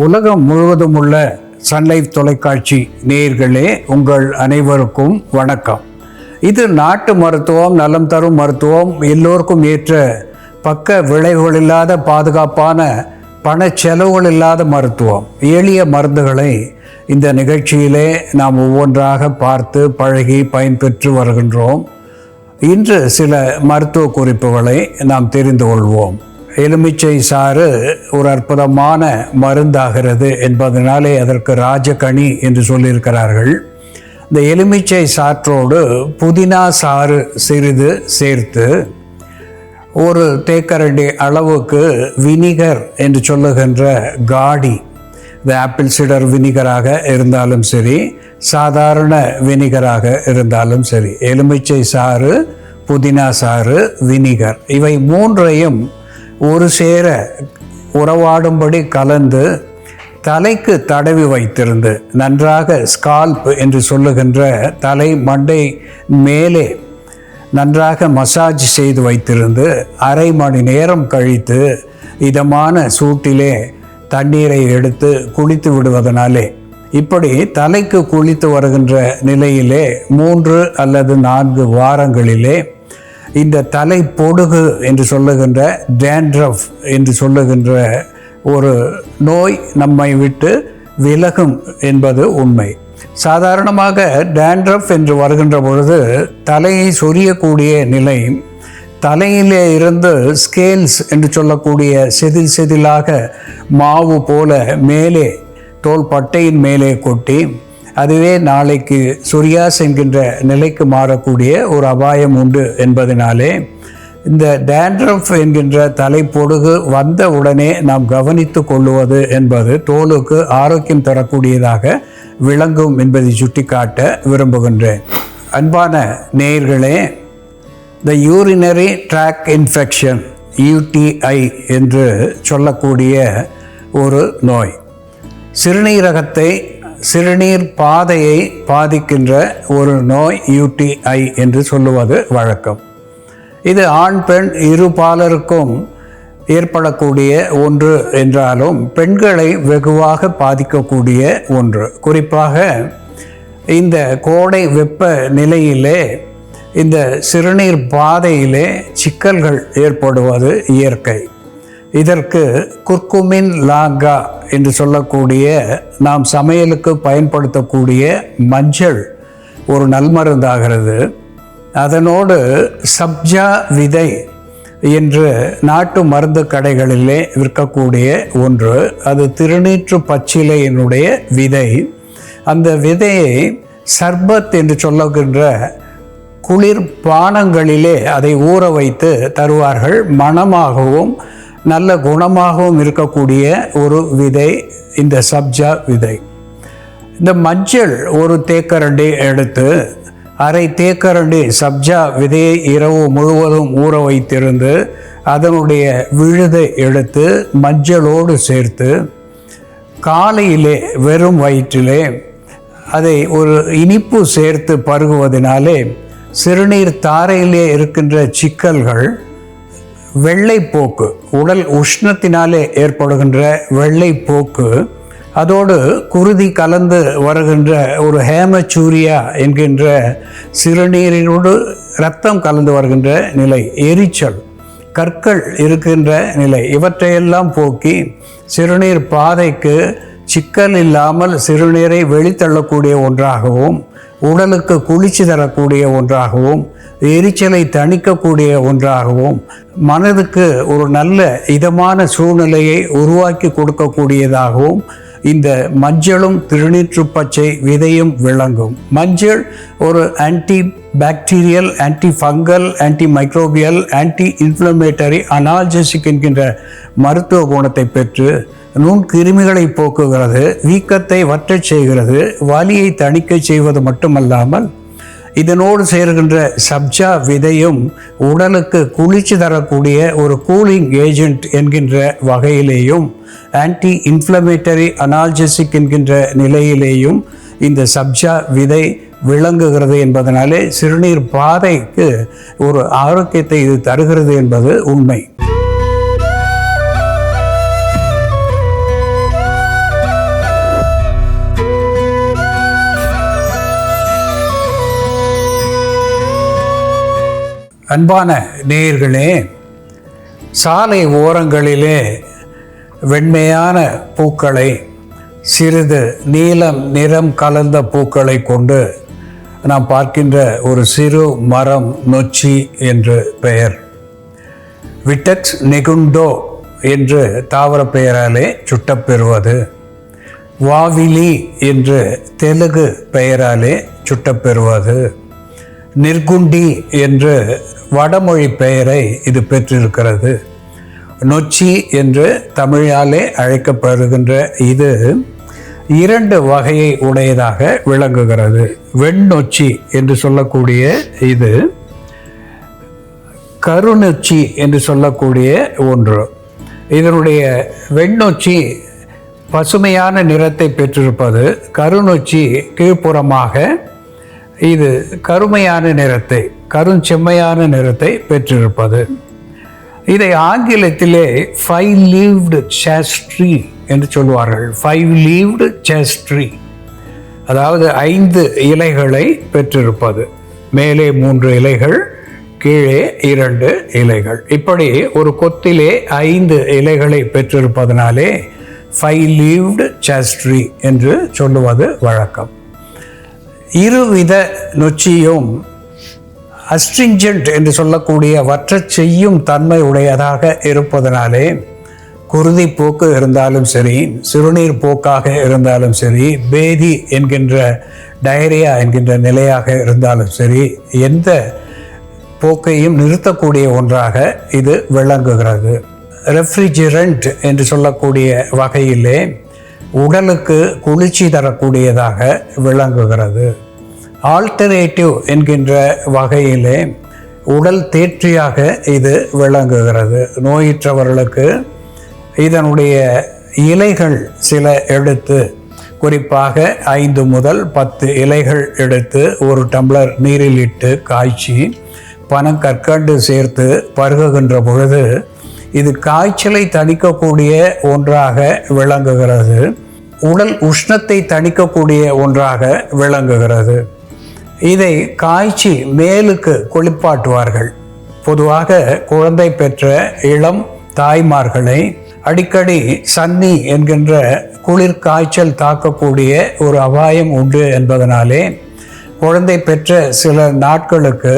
உலகம் முழுவதும் உள்ள சன்லைஃப் தொலைக்காட்சி நேயர்களே, உங்கள் அனைவருக்கும் வணக்கம். இது நாட்டு மருத்துவம், நலம் தரும் மருத்துவம், எல்லோருக்கும் ஏற்ற பக்க விளைவுகள் இல்லாத பாதுகாப்பான பண செலவுகள் இல்லாத மருத்துவம். எளிய மருந்துகளை இந்த நிகழ்ச்சியிலே நாம் ஒவ்வொன்றாக பார்த்து பழகி பயன்பெற்று வருகின்றோம். இன்று சில மருத்துவ குறிப்புகளை நாம் தெரிந்து கொள்வோம். எலுமிச்சை சாறு ஒரு அற்புதமான மருந்தாகிறது என்பதனாலே அதற்கு ராஜகனி என்று சொல்லியிருக்கிறார்கள். இந்த எலுமிச்சை சாற்றோடு புதினா சாறு சிறிது சேர்த்து ஒரு தேக்கரண்டி அளவுக்கு வினிகர் என்று சொல்லுகின்ற காடி, இந்த ஆப்பிள் சிடர் வினிகராக இருந்தாலும் சரி, சாதாரண வினிகராக இருந்தாலும் சரி, எலுமிச்சை சாறு, புதினா சாறு, வினிகர், இவை மூன்றையும் ஒரு சேர உறவாடும்படி கலந்து தலைக்கு தடவி வைத்திருந்து நன்றாக ஸ்கால்ப் என்று சொல்லுகின்ற தலை மண்டை மேலே நன்றாக மசாஜ் செய்து வைத்திருந்து அரை மணி நேரம் கழித்து இதமான சூட்டிலே தண்ணீரை எடுத்து குளித்து விடுவதனாலே, இப்படி தலைக்கு குளித்து வருகின்ற நிலையிலே 3 அல்லது 4 வாரங்களிலே இந்த தலை பொடுகு என்று சொல்லுகின்ற டேண்ட்ரஃப் என்று சொல்லுகின்ற ஒரு நோய் நம்மை விட்டு விலகும் என்பது உண்மை. சாதாரணமாக டேண்ட்ரஃப் என்று வருகின்ற பொழுது தலையை சொரியக்கூடிய நிலை, தலையிலே இருந்து ஸ்கேல்ஸ் என்று சொல்லக்கூடிய செதில் செதிலாக மாவு போல மேலே தோல் பட்டையின் மேலே கொட்டி அதுவே நாளைக்கு சொரியாஸ் என்கின்ற நிலைக்கு மாறக்கூடிய ஒரு அபாயம் உண்டு என்பதனாலே இந்த டேண்ட்ரஃப் என்கின்ற தலைப்பொடுகு வந்த உடனே நாம் கவனித்து கொள்ளுவது என்பது தோலுக்கு ஆரோக்கியம் தரக்கூடியதாக விளங்கும் என்பதை சுட்டிக்காட்ட விரும்புகின்றேன். அன்பான நேயர்களே, இந்த யூரினரி ட்ராக் இன்ஃபெக்ஷன், UTI என்று சொல்லக்கூடிய ஒரு நோய், சிறுநீரகத்தை, சிறுநீர் பாதையை பாதிக்கின்ற ஒரு நோய் UTI என்று சொல்லுவது வழக்கம். இது ஆண் பெண் இருபாலருக்கும் ஏற்படக்கூடிய ஒன்று என்றாலும் பெண்களை வெகுவாக பாதிக்கக்கூடிய ஒன்று. குறிப்பாக இந்த கோடை வெப்ப நிலையிலே இந்த சிறுநீர் பாதையிலே சிக்கல்கள் ஏற்படுவது இயற்கை. இதற்கு குர்குமின் லாங்கா என்று சொல்லக்கூடிய நாம் சமையலுக்கு பயன்படுத்தக்கூடிய மஞ்சள் ஒரு நல்மருந்தாகிறது. அதனோடு சப்ஜா விதை என்று நாட்டு மருந்து கடைகளிலே விற்கக்கூடிய ஒன்று, அது திருநீற்று பச்சிலையினுடைய விதை. அந்த விதையை சர்பத் என்று சொல்லுகின்ற குளிர் பானங்களிலே அதை ஊற வைத்து தருவார்கள். மணமாகவும் நல்ல குணமாகவும் இருக்கக்கூடிய ஒரு விதை இந்த சப்ஜா விதை. இந்த மஞ்சள் ஒரு தேக்கரண்டி எடுத்து அரை தேக்கரண்டி சப்ஜா விதையை இரவு முழுவதும் ஊற வைத்திருந்து அதனுடைய விழுதை எடுத்து மஞ்சளோடு சேர்த்து காலையிலே வெறும் வயிற்றிலே அதை ஒரு இனிப்பு சேர்த்து பருகுவதனாலே சிறுநீர் தாரையிலே இருக்கின்ற சிக்கல்கள், வெள்ளைப்போக்கு, உடல் உஷ்ணத்தினாலே ஏற்படுகின்ற வெள்ளைப்போக்கு, அதோடு குருதி கலந்து வருகின்ற ஒரு ஹேமச்சூரியா என்கின்ற சிறுநீரினோடு இரத்தம் கலந்து வருகின்ற நிலை, எரிச்சல், கற்கள் இருக்கின்ற நிலை, இவற்றையெல்லாம் போக்கி சிறுநீர் பாதைக்கு சிக்கல் இல்லாமல் சிறுநீரை வெளித்தள்ளக்கூடிய ஒன்றாகவும், உடலுக்கு குளிர்ச்சி தரக்கூடிய ஒன்றாகவும், எரிச்சலை தணிக்கக்கூடிய ஒன்றாகவும், மனதுக்கு ஒரு நல்ல இதமான சூழ்நிலையை உருவாக்கி கொடுக்கக்கூடியதாகவும் இந்த மஞ்சளும் திருநீற்று பச்சை விதையும் விளங்கும். மஞ்சள் ஒரு anti bacterial, anti fungal, anti microbial, anti inflammatory, analgesic என்கின்ற மருத்துவ குணத்தை பெற்று நுண்கிருமிகளை போக்குகிறது, வீக்கத்தை வற்றச் செய்கிறது, வலியை தணிக்க செய்வது மட்டுமல்லாமல் இதனோடு சேர்கின்ற சப்ஜா விதையும் உடலுக்கு குளிர்ச்சி தரக்கூடிய ஒரு கூலிங் ஏஜென்ட் என்கின்ற வகையிலேயும், ஆன்டி இன்ஃப்ளமேட்டரி, அனால்ஜெசிக் என்கின்ற நிலையிலேயும் இந்த சப்ஜா விதை விளங்குகிறது என்பதனாலே சிறுநீர் பாதைக்கு ஒரு ஆரோக்கியத்தை இது தருகிறது என்பது உண்மை. அன்பான நேயர்களே, சாலை ஓரங்களிலே வெண்மையான பூக்களை, சிறிது நீலம் நிறம் கலந்த பூக்களை கொண்டு நாம் பார்க்கின்ற ஒரு சிறு மரம் நொச்சி என்று பெயர். விட்டக்ஸ் நெகுண்டோ என்று தாவர பெயராலே சுட்டப்பெறுவது, வாவிலி என்று தெலுங்கு பெயராலே சுட்டப்பெறுவது, நிர்குண்டி என்று வடமொழி பெயரை இது பெற்றிருக்கிறது. நொச்சி என்று தமிழாலே அழைக்கப்படுகின்ற இது 2 வகையை உடையதாக விளங்குகிறது. வெண்ணொச்சி என்று சொல்லக்கூடிய இது, கருநொச்சி என்று சொல்லக்கூடிய ஒன்று. இதனுடைய வெண்ணொச்சி பசுமையான நிறத்தை பெற்றிருப்பது, கருநொச்சி கீழ்ப்புறமாக இது கருமையான நிறத்தை, கருஞ்செம்மையான நிறத்தை பெற்றிருப்பது. இதை ஆங்கிலத்திலே 5-leaved chaste tree என்று சொல்வார்கள். 5-leaved chaste tree, அதாவது 5 இலைகளை பெற்றிருப்பது. மேலே 3 இலைகள், கீழே 2 இலைகள். இப்படி ஒரு கொத்திலே 5 இலைகளை பெற்றிருப்பதனாலே 5-leaved chaste tree என்று சொல்லுவது வழக்கம். இருவித நொச்சியும் அஸ்ட்ரிஞ்சன்ட் என்று சொல்லக்கூடிய வற்றச் செய்யும் தன்மை உடையதாக இருப்பதனாலே குருதி போக்கு இருந்தாலும் சரி, சிறுநீர் போக்காக இருந்தாலும் சரி, பேதி என்கின்ற டயரியா என்கின்ற நிலையாக இருந்தாலும் சரி, எந்த போக்கையும் நிறுத்தக்கூடிய ஒன்றாக இது விளங்குகிறது. ரெஃப்ரிஜரண்ட் என்று சொல்லக்கூடிய வகையிலே உடலுக்கு குளிர்ச்சி தரக்கூடியதாக விளங்குகிறது. ஆல்டர்னேட்டிவ் என்கின்ற வகையிலே உடல் தேற்றியாக இது விளங்குகிறது. நோயுற்றவர்களுக்கு இதனுடைய இலைகள் சில எடுத்து, குறிப்பாக 5 முதல் 10 இலைகள் எடுத்து 1 டம்ளர் நீரில் இட்டு காய்ச்சி பனங்கற்கண்டு சேர்த்து பருகுகின்ற பொழுது இது காய்ச்சலை தணிக்கக்கூடிய ஒன்றாக விளங்குகிறது. உடல் உஷ்ணத்தை தணிக்கக்கூடிய ஒன்றாக விளங்குகிறது. இதை காய்ச்சி மேலுக்கு குளிப்பாட்டுவார்கள். பொதுவாக குழந்தை பெற்ற இளம் தாய்மார்களை அடிக்கடி சன்னி என்கின்ற குளிர் காய்ச்சல் தாக்கக்கூடிய ஒரு அபாயம் உண்டு என்பதனாலே குழந்தை பெற்ற சில நாட்களுக்கு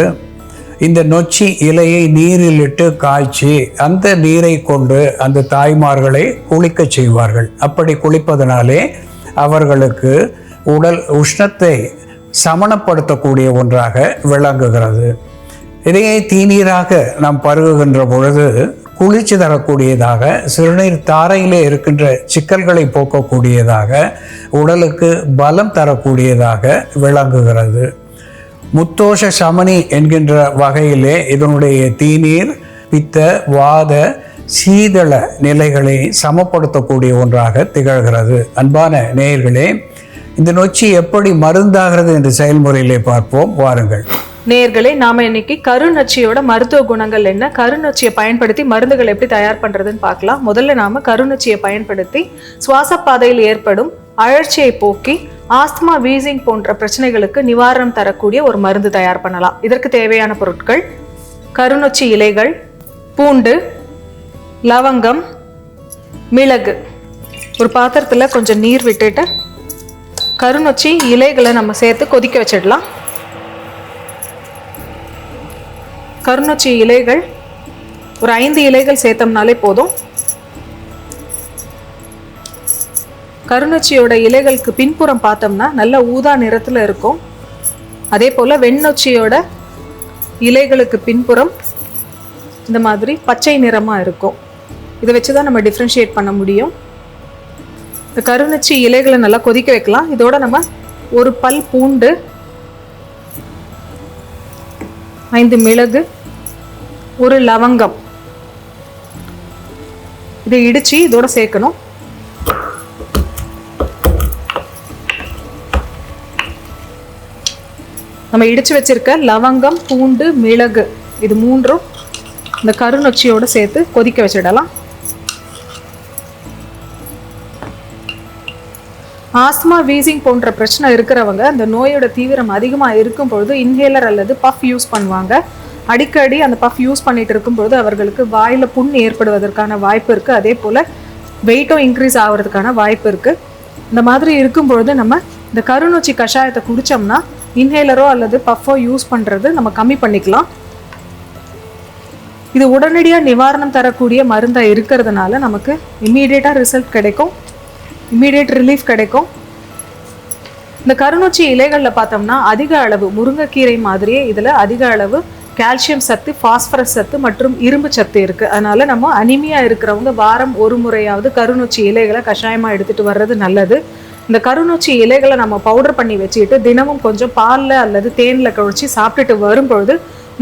இந்த நொச்சி இலையை நீரில் இட்டு காய்ச்சி அந்த நீரை கொண்டு அந்த தாய்மார்களை குளிக்க செய்வார்கள். அப்படி குளிப்பதனாலே அவர்களுக்கு உடல் உஷ்ணத்தை சமணப்படுத்தக்கூடிய ஒன்றாக விளங்குகிறது. இதையே தீநீராக நாம் பருகுகின்ற பொழுது குளிர்ச்சி தரக்கூடியதாக, சிறுநீர் தாரையிலே இருக்கின்ற சிக்கல்களை போக்கக்கூடியதாக, உடலுக்கு பலம் தரக்கூடியதாக விளங்குகிறது. முத்தோஷ சமனி என்கின்ற வகையிலே இதனுடைய தீநீர் பித்த, வாத, சீதள நிலைகளை சமப்படுத்தக்கூடிய ஒன்றாக திகழ்கிறது. அன்பான நேயர்களே, இந்த நொச்சி எப்படி மருந்தாகிறது என்ற செயல்முறையிலே பார்ப்போம், வாருங்கள். நேயர்களே, நாம இன்னைக்கு கருநொச்சியோட மருத்துவ குணங்கள் என்ன, கருநொச்சியை பயன்படுத்தி மருந்துகள் எப்படி தயார் பண்றதுன்னு பார்க்கலாம். முதல்ல நாம கருநொச்சியை பயன்படுத்தி சுவாச பாதையில் ஏற்படும் அழற்சியை போக்கி ஆஸ்துமா, வீசிங் போன்ற பிரச்சனைகளுக்கு நிவாரணம் தரக்கூடிய ஒரு மருந்து தயார் பண்ணலாம். இதற்கு தேவையான பொருட்கள்: கருநொச்சி இலைகள், பூண்டு, லவங்கம், மிளகு. ஒரு பாத்திரத்துல கொஞ்சம் நீர் விட்டுட்டு கருநொச்சி இலைகளை நம்ம சேர்த்து கொதிக்க வச்சிடலாம். கருநொச்சி இலைகள் ஒரு 5 இலைகள் சேர்த்தோம்னாலே போதும். கருநொச்சியோட இலைகளுக்கு பின்புறம் பார்த்தோம்னா நல்ல ஊதா நிறத்துல இருக்கும். அதே போல வெண்ணொச்சியோட இலைகளுக்கு பின்புறம் இந்த மாதிரி பச்சை நிறமா இருக்கும். இதை வச்சுதான் நம்ம டிஃப்ரென்ஷியேட் பண்ண முடியும். இந்த கருநொச்சி இலைகளை நல்லா கொதிக்க வைக்கலாம். இதோட நம்ம 1 பல் பூண்டு, 5 மிளகு, 1 லவங்கம் இதை இடிச்சு இதோட சேர்க்கணும். நம்ம இடிச்சு வச்சிருக்க லவங்கம், பூண்டு, மிளகு இது 3ம் இந்த கருநொச்சியோட சேர்த்து கொதிக்க வச்சிடலாம். ஆஸ்துமா, வீசிங் போன்ற பிரச்சனை இருக்கிறவங்க அந்த நோயோட தீவிரம் அதிகமாக இருக்கும் பொழுது இன்ஹேலர் அல்லது பஃப் யூஸ் பண்ணுவாங்க. அடிக்கடி அந்த பஃப் யூஸ் பண்ணிட்டு இருக்கும்போது அவர்களுக்கு வாயில் புண் ஏற்படுவதற்கான வாய்ப்பு இருக்குது. அதே போல் வெயிட்டும் இன்க்ரீஸ் ஆகிறதுக்கான வாய்ப்பு இருக்குது. இந்த மாதிரி இருக்கும்பொழுது நம்ம இந்த கருநொச்சி கஷாயத்தை குடித்தோம்னா இன்ஹேலரோ அல்லது பஃபோ யூஸ் பண்ணுறது நம்ம கம்மி பண்ணிக்கலாம். இது உடனடியாக நிவாரணம் தரக்கூடிய மருந்தாக இருக்கிறதுனால நமக்கு இம்மீடியட்டாக ரிசல்ட் கிடைக்கும், இம்மீடியட் ரிலீஃப் கிடைக்கும். இந்த கருநொச்சி இலைகளில் பார்த்தோம்னா அதிக அளவு முருங்கைக்கீரை மாதிரியே இதில் அதிக அளவு கால்சியம் சத்து, பாஸ்பரஸ் சத்து மற்றும் இரும்பு சத்து இருக்குது. அதனால் நம்ம அனிமியா இருக்கிறவங்க வாரம் ஒரு முறையாவது கருநொச்சி இலைகளை கஷாயமாக எடுத்துகிட்டு வர்றது நல்லது. இந்த கருநொச்சி இலைகளை நம்ம பவுடர் பண்ணி வச்சுக்கிட்டு தினமும் கொஞ்சம் பாலில் அல்லது தேனில் கழிச்சு சாப்பிட்டுட்டு வரும்பொழுது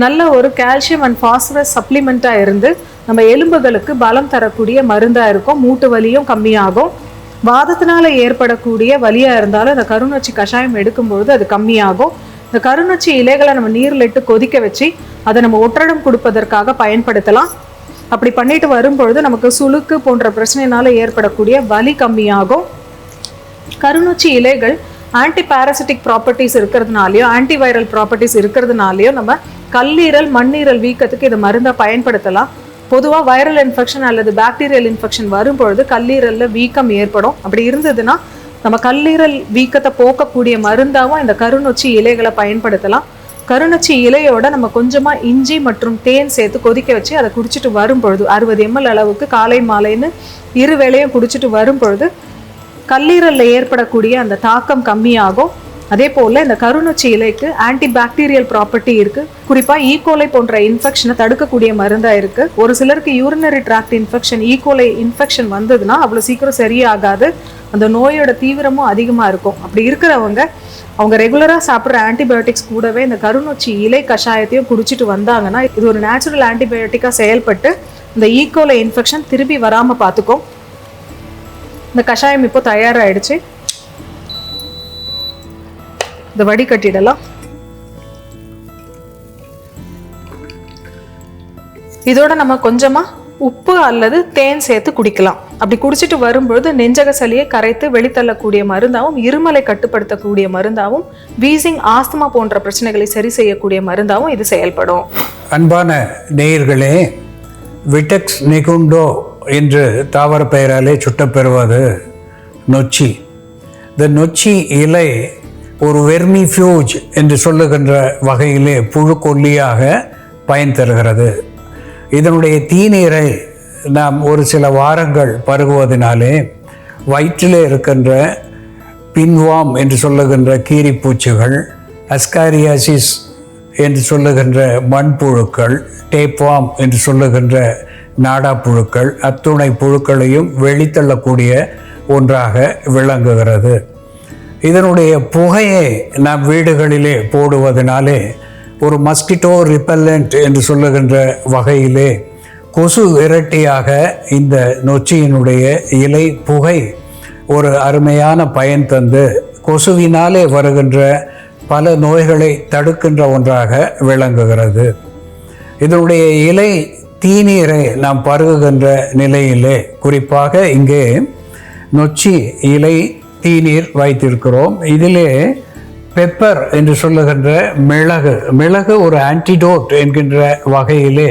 நல்ல ஒரு கால்சியம் அண்ட் பாஸ்பரஸ் சப்ளிமெண்ட்டாக இருந்து நம்ம எலும்புகளுக்கு பலம் தரக்கூடிய மருந்தாக இருக்கும். மூட்டு வலியும் கம்மியாகும். வாதத்தினால ஏற்படக்கூடிய வலியாக இருந்தாலும் இந்த கருநொச்சி கஷாயம் எடுக்கும்பொழுது அது கம்மியாகும். இந்த கருநொச்சி இலைகளை நம்ம நீரில் இட்டு கொதிக்க வச்சு அதை நம்ம ஒற்றடம் கொடுப்பதற்காக பயன்படுத்தலாம். அப்படி பண்ணிட்டு வரும்பொழுது நமக்கு சுளுக்கு போன்ற பிரச்சனையினால ஏற்படக்கூடிய வலி கம்மியாகும். கருநொச்சி இலைகள் ஆன்டி பாராசிட்டிக் ப்ராப்பர்ட்டிஸ் இருக்கிறதுனாலையோ ஆன்டிவைரல் ப்ராப்பர்ட்டிஸ் இருக்கிறதுனாலையோ நம்ம கல்லீரல், மண்ணீரல் வீக்கத்துக்கு இதை மருந்தாக பயன்படுத்தலாம். பொதுவாக வைரல் இன்ஃபெக்ஷன் அல்லது பாக்டீரியல் இன்ஃபெக்ஷன் வரும்பொழுது கல்லீரலில் வீக்கம் ஏற்படும். அப்படி இருந்ததுன்னா நம்ம கல்லீரல் வீக்கத்தை போக்கக்கூடிய மருந்தாகவும் இந்த கருநொச்சி இலைகளை பயன்படுத்தலாம். கருநொச்சி இலையோட நம்ம கொஞ்சமாக இஞ்சி மற்றும் தேன் சேர்த்து கொதிக்க வச்சு அதை குடிச்சிட்டு வரும்பொழுது 60 ml அளவுக்கு காலை மாலைன்னு 2 வேளையும் குடிச்சிட்டு வரும்பொழுது கல்லீரலில் ஏற்படக்கூடிய அந்த தாக்கம் கம்மியாகும். அதே போல் இந்த கருநொச்சி இலைக்கு ஆன்டி பாக்டீரியல் ப்ராப்பர்ட்டி இருக்குது. குறிப்பாக ஈகோலை போன்ற இன்ஃபெக்ஷனை தடுக்கக்கூடிய மருந்தாக இருக்குது. ஒரு சிலருக்கு urinary tract infection, E coli infection வந்ததுன்னா அவ்வளோ சீக்கிரம் சரியாகாது. அந்த நோயோட தீவிரமும் அதிகமாக இருக்கும். அப்படி இருக்கிறவங்க அவங்க ரெகுலராக சாப்பிட்ற ஆன்டிபயோட்டிக்ஸ் கூடவே இந்த கருநொச்சி இலை கஷாயத்தையும் குடிச்சிட்டு வந்தாங்கன்னா இது ஒரு நேச்சுரல் ஆன்டிபயோட்டிக்காக செயல்பட்டு இந்த ஈகோலை இன்ஃபெக்ஷன் திரும்பி வராமல் பார்த்துக்கும். இந்த கஷாயம் இப்போ தயாராகிடுச்சு. இந்த வடிகட்டிடலாம். இதோட நம்ம கொஞ்சமாக உப்பு அல்லது தேன் சேர்த்து குடிக்கலாம். அப்படி குடிச்சிட்டு வரும்பொழுது நெஞ்சக சளியை கரைத்து வெளித்தள்ளக்கூடிய மருந்தாகவும், இருமலை கட்டுப்படுத்தக்கூடிய மருந்தாகவும், வீசிங், ஆஸ்துமா போன்ற பிரச்சனைகளை சரி செய்யக்கூடிய மருந்தாகவும் இது செயல்படும். அன்பான நேயர்களே, விட்டெக்ஸ் நிகுண்டோ என்று தாவர பெயராலே சுட்டப்பெறுவது நொச்சி. இந்த நொச்சி இலை ஒரு வெர்மிஃப்யூஜ் என்று சொல்லுகின்ற வகையிலே புழுக்கொல்லியாக பயன் தருகிறது. இதனுடைய தீநீரை நாம் ஒரு சில வாரங்கள் பருகுவதனாலே வயிற்றிலே இருக்கின்ற பின்வாம் என்று சொல்லுகின்ற கீரிப்பூச்சிகள், அஸ்காரியாசிஸ் என்று சொல்லுகின்ற மண்புழுக்கள், டேப்வாம் என்று சொல்லுகின்ற நாடாப்புழுக்கள், அத்துணை புழுக்களையும் வெளித்தள்ளக்கூடிய ஒன்றாக விளங்குகிறது. இதனுடைய புகையை நாம் வீடுகளிலே போடுவதனாலே ஒரு மஸ்கிட்டோ ரிப்பல்லண்ட் என்று சொல்லுகின்ற வகையிலே கொசு விரட்டியாக இந்த நொச்சியினுடைய இலை புகை ஒரு அருமையான பயன் தந்து கொசுவினாலே வருகின்ற பல நோய்களை தடுக்கின்ற ஒன்றாக விளங்குகிறது. இதனுடைய இலை தீநீரை நாம் பருகுகின்ற நிலையிலே, குறிப்பாக இங்கே நொச்சி இலை தீநீர் வைத்திருக்கிறோம். இதிலே பெப்பர் என்று சொல்லுகின்ற மிளகு ஒரு ஆன்டிடோட் என்கின்ற வகையிலே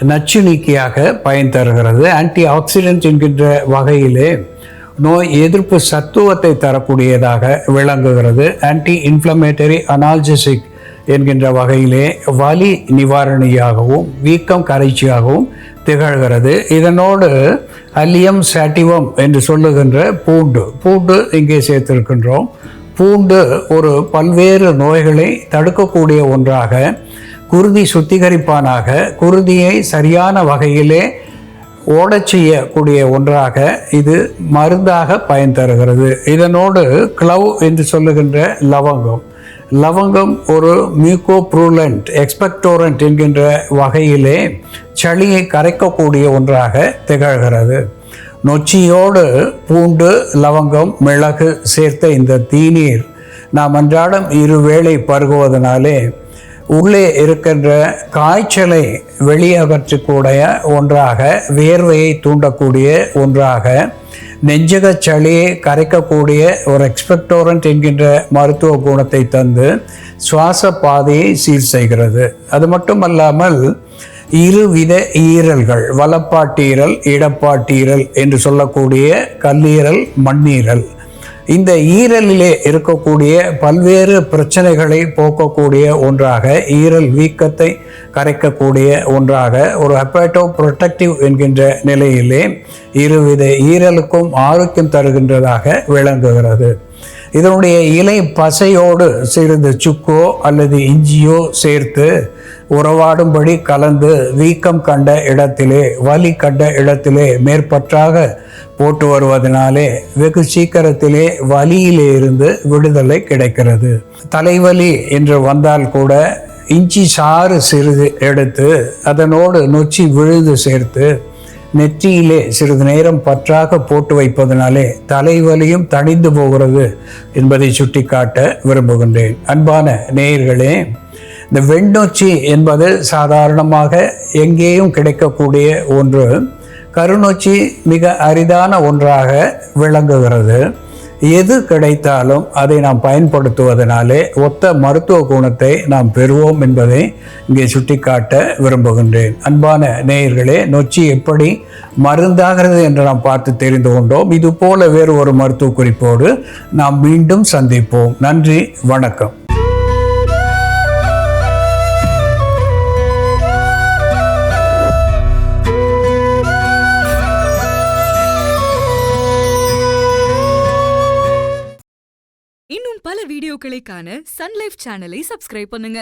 நச்சு நீக்கியாக பயன் தருகிறது. ஆன்டி ஆக்சிடென்ட் என்கின்ற வகையிலே நோய் எதிர்ப்பு சத்துவத்தை தரக்கூடியதாக விளங்குகிறது. ஆன்டி இன்ஃப்ளமேட்டரி அனால்ஜெசிக் என்கின்ற வகையிலே வலி நிவாரணியாகவும் வீக்கம் கரைச்சியாகவும் திகழ்கிறது. இதனோடு அல்லியம் சாட்டிவம் என்று சொல்லுகின்ற பூண்டு இங்கே சேர்த்திருக்கின்றோம். பூண்டு ஒரு பல்வேறு நோய்களை தடுக்கக்கூடிய ஒன்றாக, குருதி சுத்திகரிப்பானாக, குருதியை சரியான வகையிலே ஓடச் செய்யக்கூடிய ஒன்றாக இது மருந்தாக பயன் தருகிறது. இதனோடு க்ளவ் என்று சொல்லுகின்ற லவங்கம் ஒரு மியூகோப்ரூலண்ட், எக்ஸ்பெக்டோரண்ட் என்கின்ற வகையிலே சளியை கரைக்கக்கூடிய ஒன்றாக திகழ்கிறது. நொச்சியோடு பூண்டு, லவங்கம், மிளகு சேர்த்த இந்த தீநீர் நாம் அன்றாடம் 2 வேளை பருகுவதனாலே உள்ளே இருக்கின்ற காய்ச்சலை வெளியகற்றக்கூடிய ஒன்றாக, வேர்வையை தூண்டக்கூடிய ஒன்றாக, நெஞ்சக சளியை கரைக்கக்கூடிய ஒரு எக்ஸ்பெக்டோரண்ட் என்கின்ற மருத்துவ குணத்தை தந்து சுவாச பாதையை சீர் செய்கிறது. அது மட்டுமல்லாமல் இருவித ஈரல்கள், வலப்பாட்டீரல், இடப்பாட்டீரல் என்று சொல்லக்கூடிய கல்லீரல், மண்ணீரல், இந்த ஈரலிலே இருக்கக்கூடிய பல்வேறு பிரச்சனைகளை போக்கக்கூடிய ஒன்றாக, ஈரல் வீக்கத்தை கரைக்கக்கூடிய ஒன்றாக, ஒரு ஹெப்பாட்டோ புரொடெக்டிவ் என்கின்ற நிலையிலே இருவித ஈரலுக்கும் ஆரோக்கியம் தருகின்றதாக விளங்குகிறது. இதனுடைய இலை பசையோடு சிறிது சுக்கோ அல்லது இஞ்சியோ சேர்த்து உறவாடும்படி கலந்து வீக்கம் கண்ட இடத்திலே, வலி கண்ட இடத்திலே மேற்பற்றாக போட்டு வருவதனாலே வெகு சீக்கிரத்திலே வலியிலே இருந்து விடுதலை கிடைக்கிறது. தலைவலி என்று வந்தால் கூட இஞ்சி சாறு சிறிது எடுத்து அதனோடு நொச்சி விழுது சேர்த்து நெற்றியிலே சிறிது நேரம் பற்றாக போட்டு வைப்பதனாலே தலைவலியும் தணிந்து போகிறது என்பதை சுட்டிக்காட்ட விரும்புகின்றேன். அன்பான நேயர்களே, இந்த வெண்ணொச்சி என்பது சாதாரணமாக எங்கேயும் கிடைக்கக்கூடிய ஒன்று. கருநொச்சி மிக அரிதான ஒன்றாக விளங்குகிறது. எது கிடைத்தாலும் அதை நாம் பயன்படுத்துவதனாலே ஒத்த மருத்துவ குணத்தை நாம் பெறுவோம் என்பதை இங்கே சுட்டிக்காட்ட விரும்புகின்றேன். அன்பான நேயர்களே, நொச்சி எப்படி மருந்தாகிறது என்று நாம் பார்த்து தெரிந்து கொண்டோம். இது போல வேறு ஒரு மருத்துவ குறிப்போடு நாம் மீண்டும் சந்திப்போம். நன்றி, வணக்கம். இன்னும் பல வீடியோக்களை காண சன் லைஃப் சேனலை சப்ஸ்கிரைப் பண்ணுங்க.